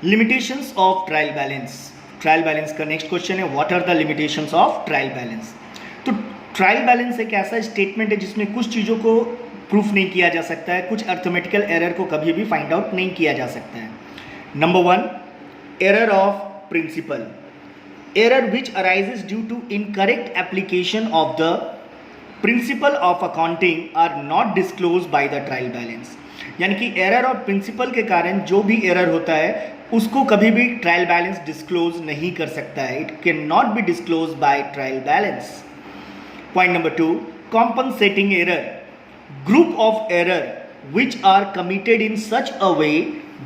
Limitations of trial balance. Trial balance का next question है, what are the limitations of trial balance. तो trial balance एक ऐसा statement है जिसमें कुछ चीज़ों को प्रूफ नहीं किया जा सकता है, कुछ अर्थमेटिकल एरर को कभी भी फाइंड आउट नहीं किया जा सकता है। Number 1, error of principle, error which arises due to incorrect application of the principle of accounting are not disclose by the trial balance. यानी कि एरर ऑफ प्रिंसिपल के कारण जो भी एरर होता है उसको कभी भी ट्रायल बैलेंस डिस्क्लोज नहीं कर सकता है। It can not be disclose by trial balance. Point number 2, compensating error, group of error which are committed in such a way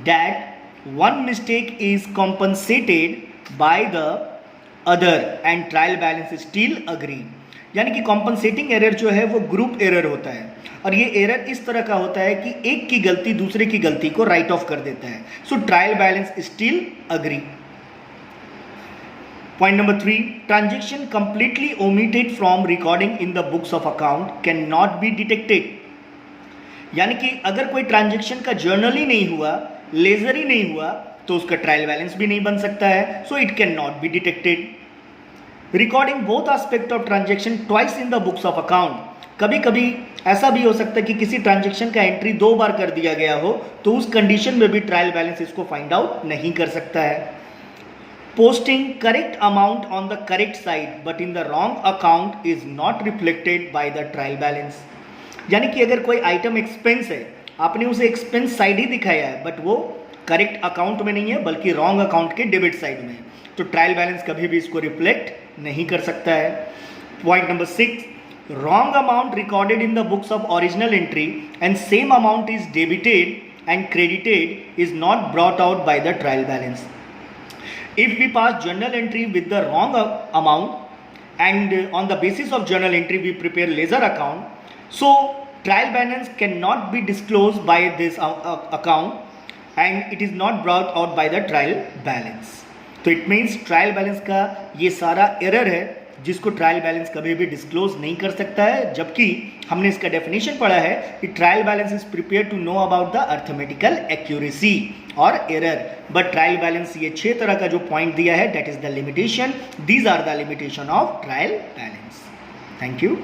that one mistake is compensated by the other and trial balance still agree। यानी कि compensating error जो है वो group error होता है और ये error इस तरह का होता है कि एक की गलती दूसरे की गलती को राइट ऑफ कर देता है। So trial balance still agree. Point number 3, transaction completely omitted from recording in the books of account cannot be detected. यानी कि अगर कोई ट्रांजेक्शन का जर्नल ही नहीं हुआ, लेजर ही नहीं हुआ, तो उसका ट्रायल बैलेंस भी नहीं बन सकता है। So it can not be detected. Recording both aspect of transaction twice in the books of account, कभी कभी ऐसा भी हो सकता है कि किसी ट्रांजेक्शन का एंट्री 2 बार कर दिया गया हो, तो उस कंडीशन में भी ट्रायल बैलेंस इसको फाइंड आउट नहीं कर सकता है। Posting correct amount on the correct side but in the wrong account is not reflected by the trial balance. यानी कि अगर कोई आइटम एक्सपेंस है, आपने उसे एक्सपेंस साइड ही दिखाया है बट वो करेक्ट अकाउंट में नहीं है बल्कि रॉन्ग अकाउंट के डेबिट साइड में है, तो ट्रायल बैलेंस कभी भी इसको रिफ्लेक्ट नहीं कर सकता है। Point number 6, wrong amount recorded in the books of original entry and same amount is debited and credited is not brought out by the trial balance. If we pass journal entry with the wrong amount and on the basis of journal entry we prepare ledger account, so trial balance cannot be disclosed by this account and it is not brought out by the trial balance। तो it means trial balance का ये सारा error है जिसको trial balance कभी भी disclose नहीं कर सकता है, जबकि हमने इसका डेफिनेशन पढ़ा है कि trial balance is prepare to know about the arithmetical accuracy और एरर। बट ट्रायल बैलेंस ये 6 तरह का जो पॉइंट दिया है, that is the limitation, these are the limitation of trial balance. Thank you.